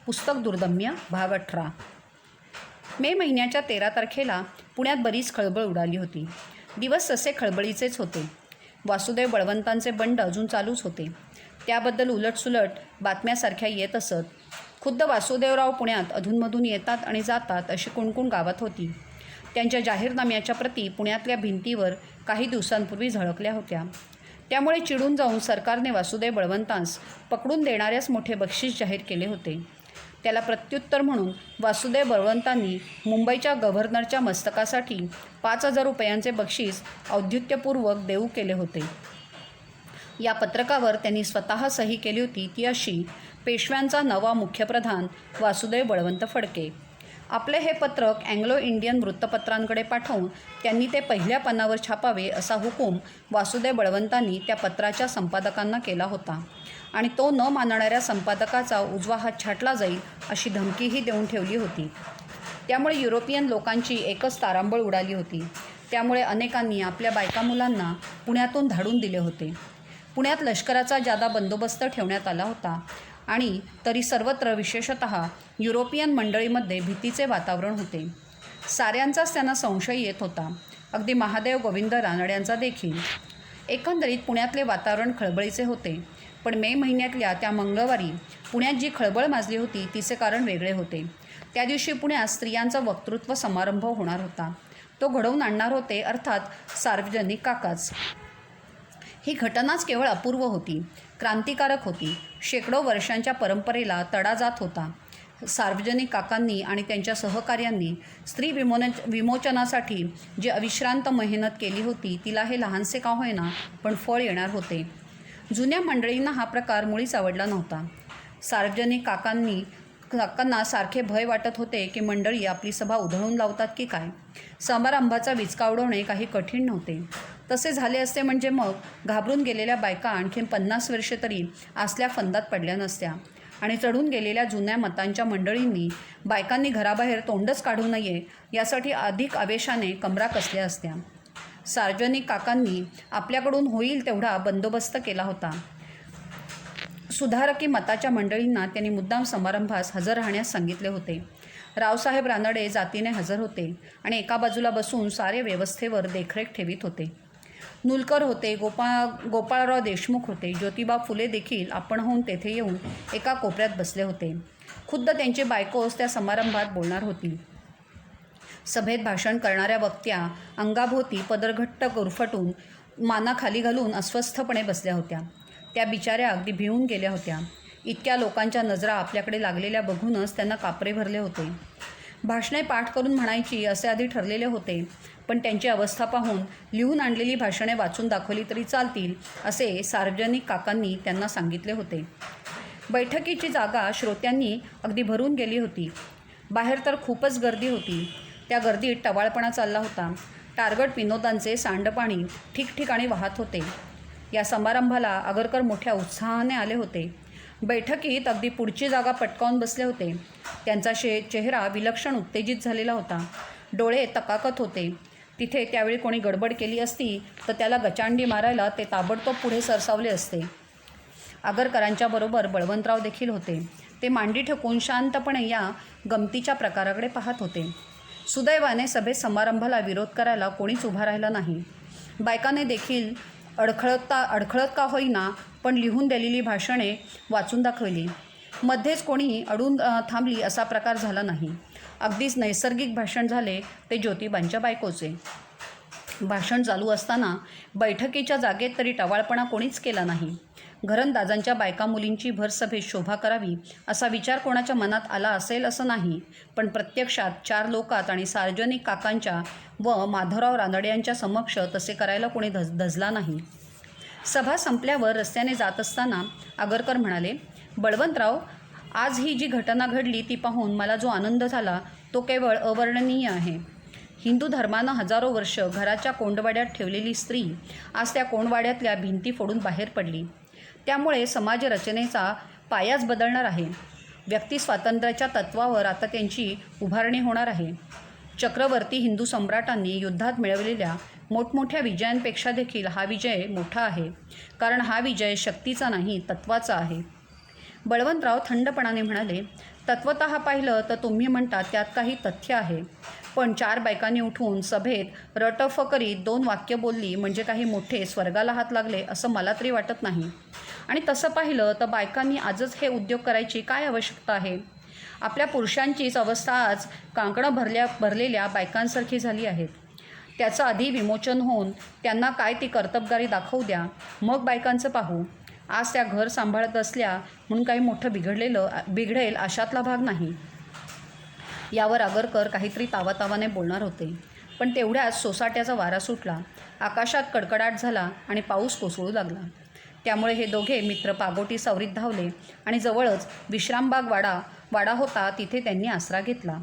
पुस्तक दुर्दम्य भाग 18. मे महिन्याच्या 13 तारखेला पुण्यात बरीच खळबळ उडाली होती. दिवस तसे खळबळीचेच होते. वासुदेव बळवंतांचे बंड अजून चालूच होते. त्याबद्दल उलटसुलट बातम्यासारख्या येत असत. खुद्द वासुदेवराव पुण्यात अधूनमधून येतात आणि जातात अशी कुणकुण गावात होती. त्यांच्या जाहीरनाम्याच्या प्रती पुण्यातल्या भिंतीवर काही दिवसांपूर्वी झळकल्या होत्या. त्यामुळे चिडून जाऊन सरकारने वासुदेव बळवंतांस पकडून देणाऱ्यास मोठे बक्षीस जाहीर केले होते. त्याला प्रत्युत्तर म्हणून वासुदेव बळवंतांनी मुंबईच्या गव्हर्नरच्या मस्तकासाठी 5,000 रुपयांचे बक्षीस औद्युत्यपूर्वक देऊ केले होते. या पत्रकावर त्यांनी स्वतः सही केली होती, ती अशी: पेशव्यांचा नवा मुख्यप्रधान वासुदेव बळवंत फडके. आपले हे पत्रक अँग्लो इंडियन वृत्तपत्रांकडे पाठवून त्यांनी ते पहिल्या पानावर छापावे असा हुकूम वासुदेव बळवंतांनी त्या पत्राच्या संपादकांना केला होता आणि तो न मानणाऱ्या संपादकाचा उजवा हात छाटला जाईल अशी धमकीही देऊन ठेवली होती. त्यामुळे युरोपियन लोकांची एकच तारांबळ उडाली होती. त्यामुळे अनेकांनी आपल्या बायका मुलांना पुण्यातून धाडून दिले होते. पुण्यात लष्कराचा जादा बंदोबस्त ठेवण्यात आला होता आणि तरी सर्वत्र विशेषतः युरोपियन मंडळीमध्ये भीतीचे वातावरण होते. साऱ्यांचाच त्यांना संशय येत होता, अगदी महादेव गोविंद रानड्यांचा देखील. एकंदरीत पुण्यातले वातावरण खळबळीचे होते. पण मे महिन्यातल्या त्या मंगळवारी पुण्यात जी खळबळ माजली होती तिचे कारण वेगळे होते. त्या दिवशी पुण्यात स्त्रियांचा वक्तृत्व समारंभ होणार होता. तो घडवून आणणार होते अर्थात सार्वजनिक काकाच. ही घटनाच केवळ अपूर्व होती, क्रांतिकारक होती. शेकडो वर्षांच्या परंपरेला तडा जात होता. सार्वजनिक काकांनी आणि त्यांच्या सहकार्यांनी स्त्री विमोचनासाठी जी अविश्रांत मेहनत केली होती तिला हे लहानसे का होईना पण फळ येणार होते. जुन्या मंडळींना हा प्रकार मुळीच आवडला नव्हता. सार्वजनिक काकांना सारखे भय वाटत होते की मंडळी आपली सभा उधळून लावतात की काय. समारंभाचा विचका उडवणे काही कठीण नव्हते. तसे झाले असते म्हणजे मग घाबरून गेलेल्या बायका आणखीन 50 वर्षे तरी असल्या फंदात पडल्या नसत्या आणि चढून गेलेल्या जुन्या मतांच्या मंडळींनी बायकांनी घराबाहेर तोंडच काढू नये यासाठी अधिक आवेशाने कमरा कसल्या असत्या. सार्वजनिक काकांनी आपल्याकडून होईल तेवढा बंदोबस्त केला होता. सुधारकी मताच्या मंडळींना त्यांनी मुद्दाम समारंभास हजर राहण्यास सांगितले होते. रावसाहेब रानडे जातीने हजर होते आणि एका बाजूला बसून सारे व्यवस्थेवर देखरेख ठेवीत होते. नुलकर होते, गोपाळराव देशमुख होते, ज्योतिबा फुले देखील आपण होऊन तेथे येऊन एका कोपऱ्यात बसले होते. खुद्द त्यांची बायकोच त्या समारंभात बोलणार होती. सभेत भाषण करणाऱ्या वक्त्या अंगाभोवती पदरघट्ट गुरफटून माना खाली घालून अस्वस्थपणे बसल्या होत्या. त्या बिचाऱ्या अगदी भिवून गेल्या होत्या. इतक्या लोकांच्या नजरा आपल्याकडे लागलेल्या बघूनच त्यांना कापरे भरले होते. भाषणे पाठ करून म्हणायची असे आधी ठरलेले होते, पण त्यांची अवस्था पाहून लिहून आणलेली भाषणे वाचून दाखवली तरी चालतील असे सार्वजनिक काकांनी त्यांना सांगितले होते. बैठकीची जागा श्रोत्यांनी अगदी भरून गेली होती. बाहेर तर खूपच गर्दी होती. त्या गर्दीत टवाळपणा चालला होता. टार्गट विनोदांचे सांडपाणी ठिकठिकाणी वाहत होते. या समारंभाला आगरकर मोठ्या उत्साहाने आले होते. बैठकीत अगदी पुढची जागा पटकावून बसले होते. त्यांचा चेहरा विलक्षण उत्तेजित झालेला होता. डोळे तकाकत होते. तिथे त्यावेळी कोणी गडबड केली असती तर त्याला गचांडी मारायला ते ताबडतोब पुढे सरसावले असते. आगरकरांच्या बरोबर बळवंतराव देखील होते. ते मांडी ठेवून शांतपणे या गमतीच्या प्रकाराकडे पाहत होते. सुदैवाने सभेत समारंभाला विरोध करायला कोणीच उभा राहिला नाही. बायकाने देखील अडखळत का होईना पण लिहून दिलेली भाषणे वाचून दाखवली. मध्येच कोणी अडून थांबली असा प्रकार झाला नाही. अगदीच नैसर्गिक भाषण झाले ते ज्योतिबांच्या बायकोचे. भाषण चालू असताना बैठकीच्या जागेत तरी टवाळपणा कोणीच केला नाही. घरंदाजांच्या बायका मुलींची भरसभेत शोभा करावी असा विचार कोणाच्या मनात आला असेल असं नाही, पण प्रत्यक्षात 4 लोकात आणि सार्वजनिक काकांच्या व माधवराव रानड्यांच्या समक्ष तसे करायला कोणी धजला नाही. सभा संपल्यावर रस्त्याने जात असताना आगरकर म्हणाले, बळवंतराव, आज ही जी घटना घडली ती पाहून मला जो आनंद झाला तो केवळ अवर्णनीय आहे. हिंदू धर्मानं हजारो वर्ष घराच्या कोंडवाड्यात ठेवलेली स्त्री आज त्या कोंडवाड्यातल्या भिंती फोडून बाहेर पडली. त्यामुळे समाजरचनेचा पायाच बदलणार आहे. व्यक्ती स्वातंत्र्याच्या तत्वावर आता त्यांची उभारणी होणार आहे. चक्रवर्ती हिंदू सम्राटांनी युद्धात मिळवलेल्या मोठमोठ्या विजयांपेक्षा देखील हा विजय मोठा आहे, कारण हा विजय शक्तीचा नाही तत्वाचा आहे. बळवंतराव थंडपणाने म्हणाले, तत्वतः पाहिलं तर तुम्ही म्हणता त्यात काही तथ्य आहे, पण 4 बायकांनी उठून सभेत रटफ करीत 2 वाक्य बोलली म्हणजे काही मोठे स्वर्गाला हात लागले असं मला तरी वाटत नाही. आणि तसं पाहिलं तर बायकांनी आजच हे उद्योग करायची काय आवश्यकता आहे? आपल्या पुरुषांचीच अवस्था आज कांकणं भरलेल्या बायकांसारखी झाली आहेत. त्याचं आधी विमोचन होऊन त्यांना काय ती कर्तबगारी दाखवू द्या, मग बायकांचं पाहू. आज त्या घर सांभाळत असल्या म्हणून काही मोठं बिघडेल अशातला भाग नाही. यावर आगरकर काहीतरी तावातावाने बोलणार होते, पण तेवढ्यात सोसाट्याचा वारा सुटला, आकाशात कडकडाट झाला आणि पाऊस कोसळू लागला. त्यामुळे हे दोघे मित्र पागोटी सावरीत धावले आणि जवळच विश्रामबाग वाडा होता, तिथे त्यांनी आसरा घेतला.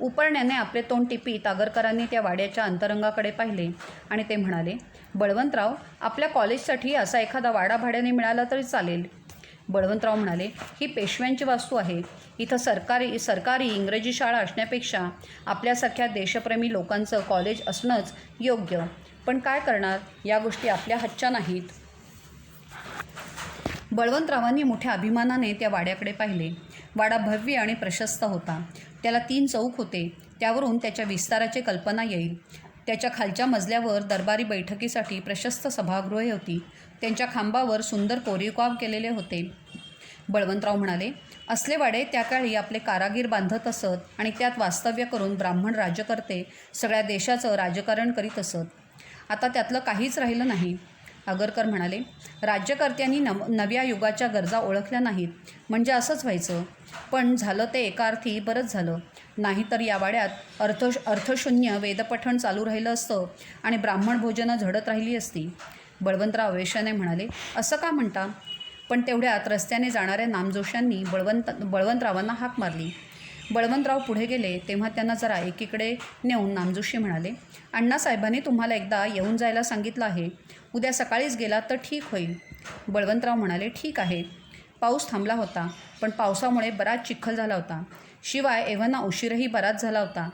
उपरण्याने आपले तोंड टिपीत आगरकरांनी त्या वाड्याच्या अंतरंगाकडे पाहिले आणि ते म्हणाले, बळवंतराव, आपल्या कॉलेजसाठी असा एखादा वाडा भाड्याने मिळाला तरी चालेल. बळवंतराव म्हणाले, ही पेशव्यांची वास्तू आहे. इथं सरकारी इंग्रजी शाळा असण्यापेक्षा आपल्यासारख्या देशप्रेमी लोकांचं कॉलेज असणंच योग्य. पण काय करणार, या गोष्टी आपल्या हातच्या नाहीत. बळवंतरावांनी मोठ्या अभिमानाने त्या वाड्याकडे पाहिले. वाडा भव्य आणि प्रशस्त होता. त्याला 3 चौक होते. त्यावरून त्याच्या विस्ताराची कल्पना येईल. त्याच्या खालच्या मजल्यावर दरबारी बैठकीसाठी प्रशस्त सभागृहे होती. त्यांच्या खांबावर सुंदर कोरीवकाम केलेले होते. बळवंतराव म्हणाले, असले वाडे त्या काळी आपले कारागीर बांधत असत आणि त्यात वास्तव्य करून ब्राह्मण राज्यकर्ते सगळ्या देशाचं राजकारण करीत असत. आता त्यातलं काहीच राहिलं नाही. आगरकर म्हणाले, राज्यकर्त्यांनी नव्या युगाच्या गरजा ओळखल्या नाहीत म्हणजे असंच व्हायचं. पण झालं ते एका अर्थी बरंच झालं. नाहीतर या वाड्यात अर्थशून्य वेदपठण चालू राहिलं असतं आणि ब्राह्मण भोजनं झडत राहिली असती. बळवंतराव वेशाने म्हणाले, असं का म्हणता? पण तेवढ्यात रस्त्याने जाणाऱ्या नामजोशांनी बळवंतरावांना हाक मारली. बळवंतराव पुढे गेले तेव्हा त्यांना जरा एकीकडे नेऊन नामजोशी म्हणाले, अण्णासाहेबांनी तुम्हाला एकदा येऊन जायला सांगितलं आहे. उद्या सकाळीच गेला तर ठीक होईल. बळवंतराव म्हणाले, ठीक आहे. पाऊस थांबला होता, पण पावसामुळे बराच चिखल झाला होता. शिवाय एव्हाना उशीरही बराच झाला होता.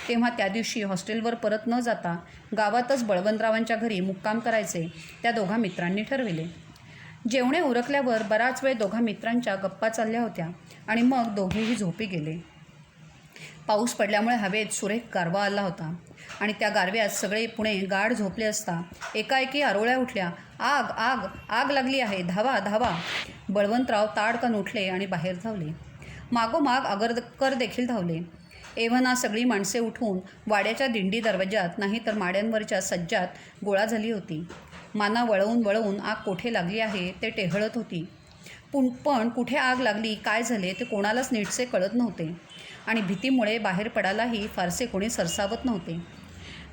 तेव्हा त्या दिवशी हॉस्टेलवर परत न जाता गावातच बळवंतरावांच्या घरी मुक्काम करायचे त्या दोघा मित्रांनी ठरविले. जेवणे उरकल्यावर बराच वेळ दोघा मित्रांच्या गप्पा चालल्या होत्या आणि मग दोघेही झोपी गेले. पाऊस पडल्यामुळे हवेत सुरेख गारवा आला होता आणि त्या गारव्यात सगळे पुणे गाढ झोपले असता एकाएकी आरोळ्या उठल्या. आग आग आग लागली आहे, धावा धावा. बळवंतराव ताडकन उठले आणि बाहेर धावले. मागोमाग आगरकर देखील धावले. एव्हाना सगळी माणसे उठून वाड्याच्या दिंडी दरवाजात नाही तर माड्यांवरच्या सज्जात गोळा झाली होती. माना वळवून आग कोठे लागली आहे ते टेहळत होती. पण कुठे आग लागली, काय झाले ते कोणालाच नीटसे कळत नव्हते आणि भीतीमुळे बाहेर पडायलाही फारसे कोणी सरसावत नव्हते.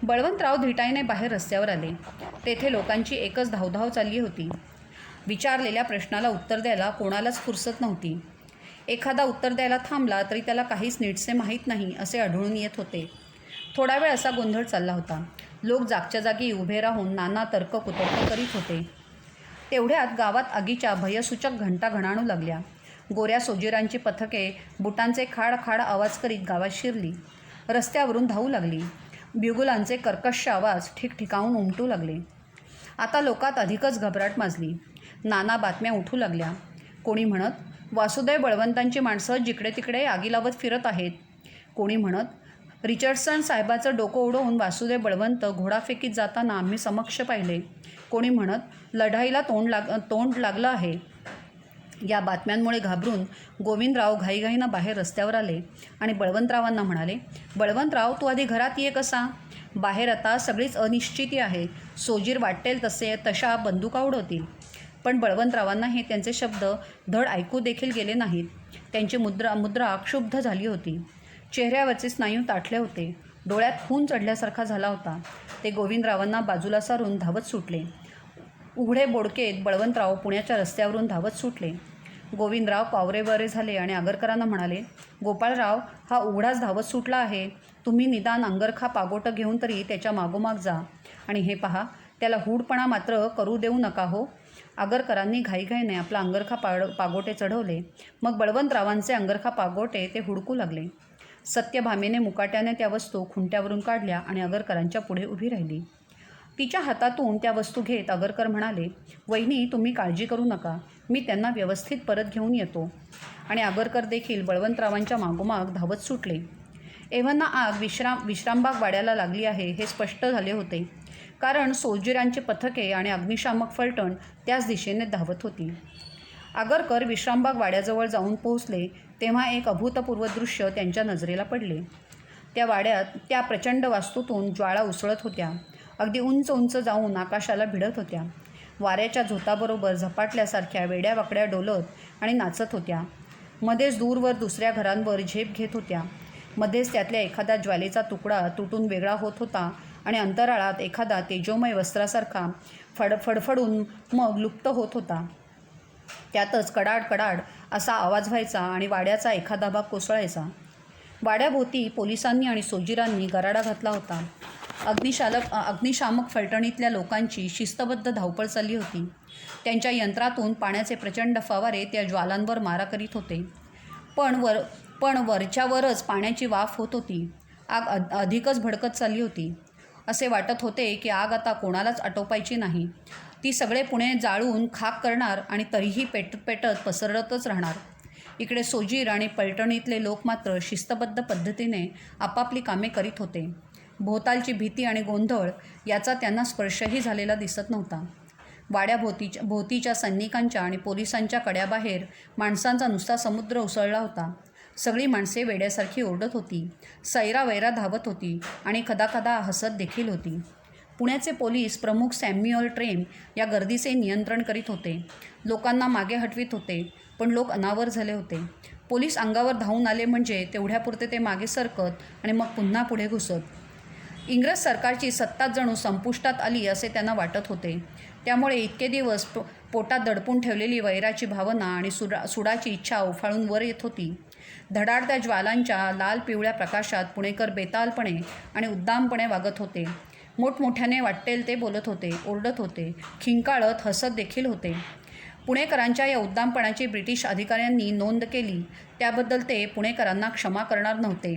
बळवंतराव धिटाईने बाहेर रस्त्यावर आले. तेथे लोकांची एकच धावधाव चालली होती. विचारलेल्या प्रश्नाला उत्तर द्यायला कोणालाच फुरसत नव्हती. एखादा उत्तर द्यायला थांबला तरी त्याला काहीच नीटसे माहीत नाही असे आढळून येत होते. थोडा वेळ असा गोंधळ चालला होता. लोक जागच्या जागी उभे राहून नाना तर्क-कुतर्क करीत होते. तेवढ्यात गावात आगीच्या भयसूचक घंटा घणाणू लागल्या. गोऱ्या सोजीरांची पथके बुटांचे खाड खाड आवाज करीत गावात शिरली. रस्त्यावरून धावू लागली. बिगुलांचे कर्कश आवाज ठिकठिकाणून उमटू लागले. आता लोकात अधिकच घबराट माजली. नाना बातम्या उठू लागल्या. कोणी म्हणत, वासुदेव बळवंतांची माणसं जिकडे तिकडे आगी लावत फिरत आहेत. कोणी म्हणत, रिचर्डसन साहेबाचं डोकं उडवून वासुदेव बळवंत घोडाफेकीत जाताना आम्ही समक्ष पाहिले. कोणी म्हणत, लढाईला तोंड लागलं आहे. या बातम्यांमुळे घाबरून गोविंदराव घाईघाईनं बाहेर रस्त्यावर आले आणि बळवंतरावांना म्हणाले, बळवंतराव, तू आधी घरात ये कसा? बाहेर आता सगळीच अनिश्चिती आहे. सोजीर वाटेल तशा बंदुका उडवतील. पण बळवंतरावांना हे त्यांचे शब्द धड ऐकू देखील गेले नाहीत. त्यांची मुद्रा क्षुब्ध झाली होती. चेहऱ्यावरचे स्नायू ताठले होते. डोळ्यात खून चढल्यासारखा झाला होता. ते गोविंदरावांना बाजूला सारून धावत सुटले. उघडे बोडकेत बळवंतराव पुण्याच्या रस्त्यावरून धावत सुटले. गोविंदराव कावरेवरे झाले आणि आगरकरांना म्हणाले, गोपाळराव, हा उघडाच धावत सुटला आहे. तुम्ही निदान अंगरखा पागोटं घेऊन तरी त्याच्या मागोमाग जा आणि हे पहा, त्याला हूडपणा मात्र करू देऊ नका हो. आगरकरांनी घाईघाईने आपला अंगरखा पागोटे चढवले. मग बळवंतरावांचे अंगरखा पागोटे ते हुडकू लागले. सत्यभामेने मुकाट्याने त्या वस्तू खुंट्यावरून काढल्या आणि आगरकरांच्या पुढे उभी राहिली. तिच्या हातातून त्या वस्तू घेत आगरकर म्हणाले, वहिनी, तुम्ही काळजी करू नका. मी त्यांना व्यवस्थित परत घेऊन येतो. आणि आगरकर देखील बळवंतरावांच्या मागोमाग धावत सुटले. एव्हाना आग विश्रामबाग वाड्याला लागली आहे हे स्पष्ट झाले होते, कारण सोल्जरांची पथके आणि अग्निशामक फलटण त्याच दिशेने धावत होती. आगरकर विश्रामबाग वाड्याजवळ जाऊन पोहोचले तेव्हा एक अभूतपूर्व दृश्य त्यांच्या नजरेला पडले. त्या वाड्यात त्या प्रचंड वास्तूतून ज्वाळा उसळत होत्या. अगदी उंच उंच जाऊन आकाशाला भिडत होत्या. वाऱ्याच्या झोताबरोबर झपाटल्यासारख्या वेड्यावाकड्या डोलत आणि नाचत होत्या. मध्येच दूरवर दुसऱ्या घरांवर झेप घेत होत्या. मध्येच त्यातल्या एखादा ज्वालेचा तुकडा तुटून वेगळा होत होता आणि अंतराळात एखादा तेजोमय वस्त्रासारखा फडफडून मग लुप्त होत होता. त्यातच कडाड कडाड असा आवाज व्हायचा आणि वाड्याचा एखादा भाग कोसळायचा. वाड्याभोवती पोलिसांनी आणि सोजिरांनी गराडा घातला होता. अग्निशामक फलटणीतल्या लोकांची शिस्तबद्ध धावपळ चालली होती. त्यांच्या यंत्रातून पाण्याचे प्रचंड फवारे त्या ज्वालांवर मारा करीत होते. पण वरच्यावरच पाण्याची वाफ होत होती. आग अधिकच भडकत चालली होती. असे वाटत होते की आग आता कोणालाच आटोपायची नाही. ती सगळे पुणे जाळून खाक करणार आणि तरीही पेटत पेटत पसरतच राहणार. इकडे सोजीर आणि पलटणीतले लोक मात्र शिस्तबद्ध पद्धतीने आपापली कामे करीत होते. भोवतालची भीती आणि गोंधळ याचा त्यांना स्पर्शही झालेला दिसत नव्हता. भोवतीच्या सैनिकांच्या आणि पोलिसांच्या कड्याबाहेर माणसांचा नुसता समुद्र उसळला होता. सगळी माणसे वेड्यासारखी ओरडत होती, सैरावैरा धावत होती आणि खदाखदा हसत देखील होती. पुण्याचे पोलीस प्रमुख सॅम्युअल ट्रेम या गर्दीचे नियंत्रण करीत होते. लोकांना मागे हटवीत होते, पण लोक अनावर झाले होते. पोलीस अंगावर धावून आले म्हणजे तेवढ्यापुरते ते मागे सरकत आणि मग पुन्हा पुढे घुसत. इंग्रज सरकारची सत्ताच जणू संपुष्टात आली असे त्यांना वाटत होते. त्यामुळे इतके दिवस पोटात दडपून ठेवलेली वैराची भावना आणि सुडाची इच्छा उफाळून वर येत होती. धडाडत्या ज्वालांच्या लाल पिवळ्या प्रकाशात पुणेकर बेतालपणे आणि उद्दामपणे वागत होते. मोठमोठ्याने वाटेल ते बोलत होते, ओरडत होते, खिंकाळत हसत देखील होते. पुणेकरांच्या या उद्दामपणाची ब्रिटिश अधिकाऱ्यांनी नोंद केली. त्याबद्दल ते पुणेकरांना क्षमा करणार नव्हते.